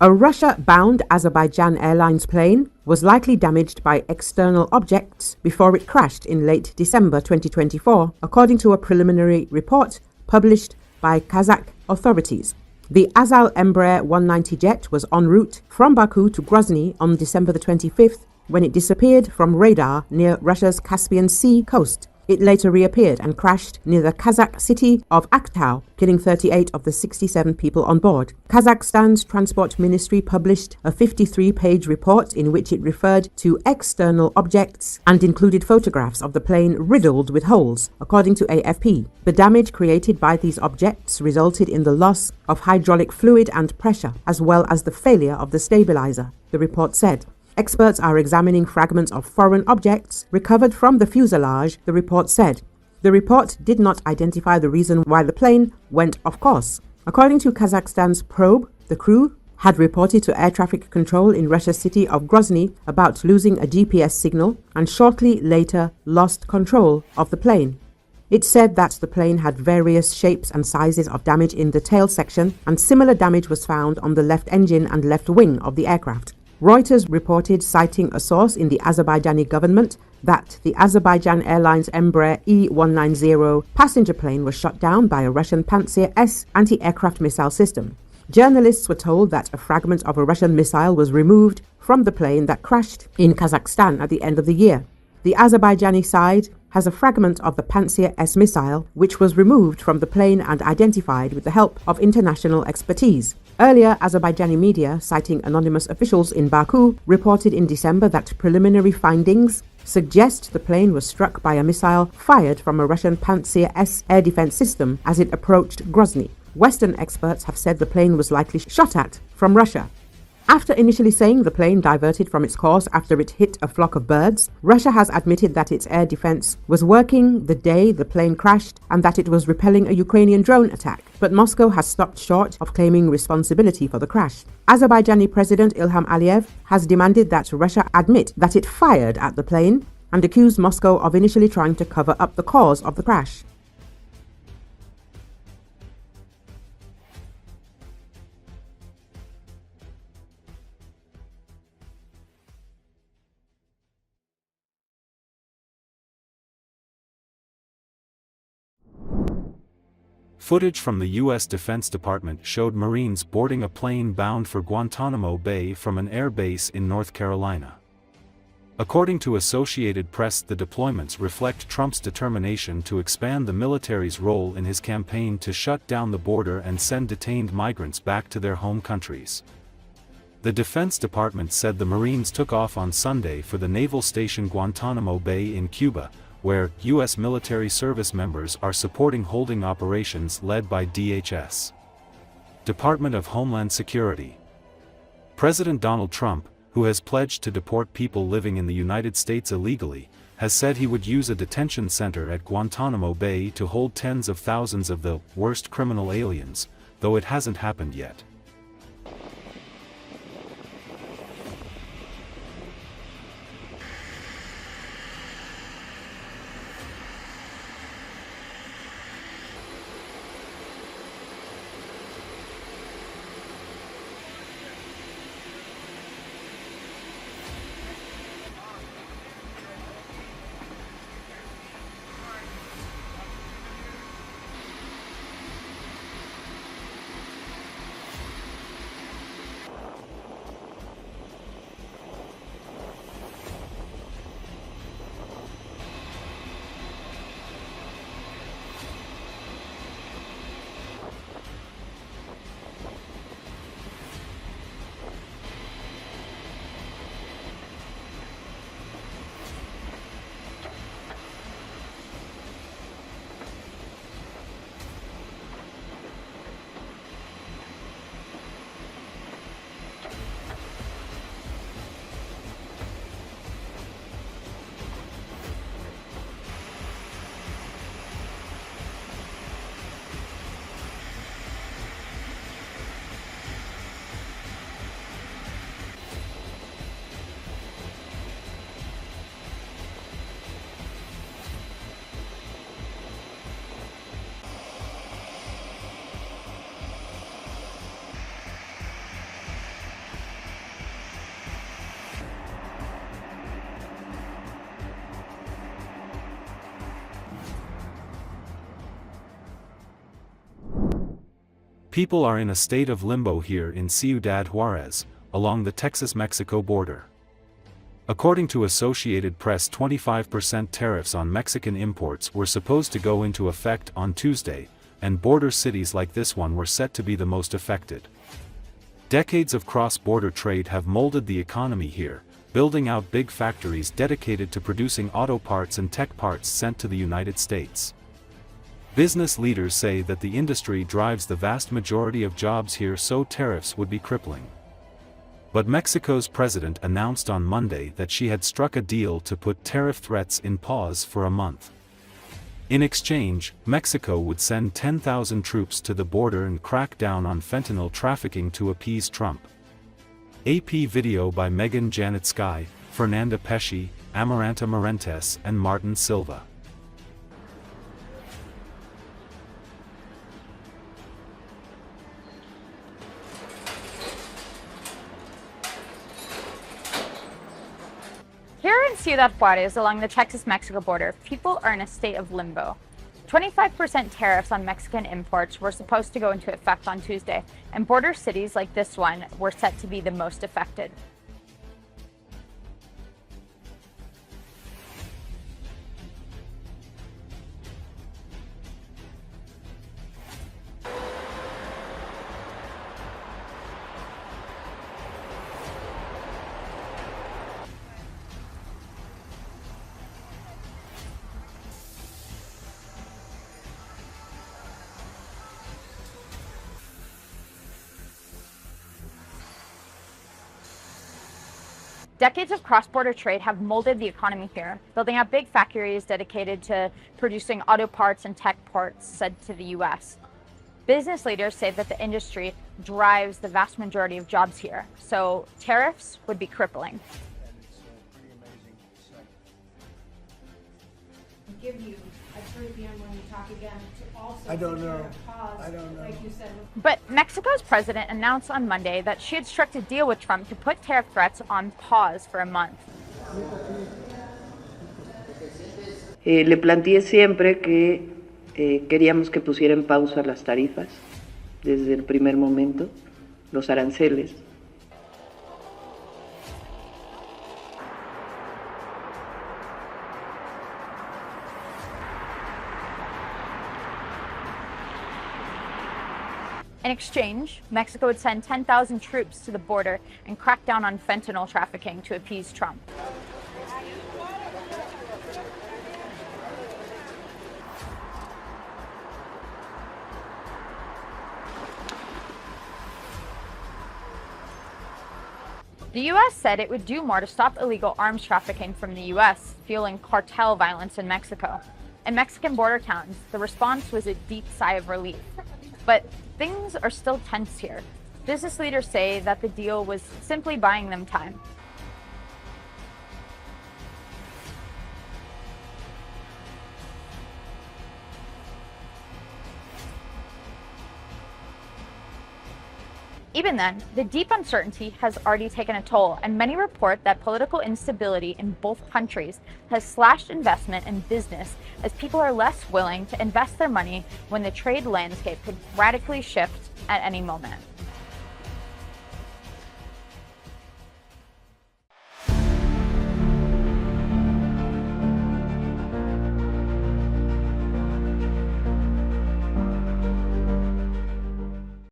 A Russia-bound Azerbaijan Airlines plane was likely damaged by external objects before it crashed in late December 2024, according to a preliminary report published by Kazakh authorities. The AZAL Embraer 190 jet was en route from Baku to Grozny on December the 25th when it disappeared from radar near Russia's Caspian Sea coast. It later reappeared and crashed near the Kazakh city of Aktau, killing 38 of the 67 people on board. Kazakhstan's transport ministry published a 53-page report in which it referred to external objects and included photographs of the plane riddled with holes, according to AFP. The damage created by these objects resulted in the loss of hydraulic fluid and pressure, as well as the failure of the stabilizer, the report said. Experts are examining fragments of foreign objects recovered from the fuselage, the report said. The report did not identify the reason why the plane went off course. According to Kazakhstan's probe, the crew had reported to air traffic control in Russia's city of Grozny about losing a GPS signal and shortly later lost control of the plane. It said that the plane had various shapes and sizes of damage in the tail section, and similar damage was found on the left engine and left wing of the aircraft. Reuters reported, citing a source in the Azerbaijani government, that the Azerbaijan Airlines Embraer E190 passenger plane was shot down by a Russian Pantsir-S anti-aircraft missile system. Journalists were told that a fragment of a Russian missile was removed from the plane that crashed in Kazakhstan at the end of the year. The Azerbaijani side has a fragment of the Pantsir-S missile, which was removed from the plane and identified with the help of international expertise. Earlier, Azerbaijani media, citing anonymous officials in Baku, reported in December that preliminary findings suggest the plane was struck by a missile fired from a Russian Pantsir-S air defense system as it approached Grozny. Western experts have said the plane was likely shot at from Russia. After initially saying the plane diverted from its course after it hit a flock of birds, Russia has admitted that its air defense was working the day the plane crashed and that it was repelling a Ukrainian drone attack. But Moscow has stopped short of claiming responsibility for the crash. Azerbaijani President Ilham Aliyev has demanded that Russia admit that it fired at the plane and accused Moscow of initially trying to cover up the cause of the crash. Footage from the U.S. Defense Department showed Marines boarding a plane bound for Guantanamo Bay from an air base in North Carolina. According to Associated Press, the deployments reflect Trump's determination to expand the military's role in his campaign to shut down the border and send detained migrants back to their home countries. The Defense Department said the Marines took off on Sunday for the naval station Guantanamo Bay in Cuba, where U.S. military service members are supporting holding operations led by DHS. Department of Homeland Security. President Donald Trump, who has pledged to deport people living in the United States illegally, has said he would use a detention center at Guantanamo Bay to hold tens of thousands of the worst criminal aliens, though it hasn't happened yet. People are in a state of limbo here in Ciudad Juarez, along the Texas-Mexico border. According to Associated Press, 25% tariffs on Mexican imports were supposed to go into effect on Tuesday, and border cities like this one were set to be the most affected. Decades of cross-border trade have molded the economy here, building out big factories dedicated to producing auto parts and tech parts sent to the United States. Business leaders say that the industry drives the vast majority of jobs here, so tariffs would be crippling. But Mexico's president announced on Monday that she had struck a deal to put tariff threats in pause for a month. In exchange, Mexico would send 10,000 troops to the border and crack down on fentanyl trafficking to appease Trump. AP video by Megan Janitsky, Fernanda Pesci, Amaranta Morentes and Martin Silva. Here in Ciudad Juarez, along the Texas-Mexico border, people are in a state of limbo. 25% tariffs on Mexican imports were supposed to go into effect on Tuesday, and border cities like this one were set to be the most affected. Decades of cross-border trade have molded the economy here, building up big factories dedicated to producing auto parts and tech parts sent to the U.S. Business leaders say that the industry drives the vast majority of jobs here, so tariffs would be crippling. Give you a tribune when you talk again to also I don't know. Pause, I don't know. like you said. But Mexico's president announced on Monday that she had struck a deal with Trump to put tariff threats on pause for a month. Le planteé siempre que queríamos que pusiera en pausa las tarifas desde el primer momento, los aranceles. In exchange, Mexico would send 10,000 troops to the border and crack down on fentanyl trafficking to appease Trump. The U.S. said it would do more to stop illegal arms trafficking from the U.S., fueling cartel violence in Mexico. In Mexican border towns, the response was a deep sigh of relief. But things are still tense here. Business leaders say that the deal was simply buying them time. Even then, the deep uncertainty has already taken a toll, and many report that political instability in both countries has slashed investment in business as people are less willing to invest their money when the trade landscape could radically shift at any moment.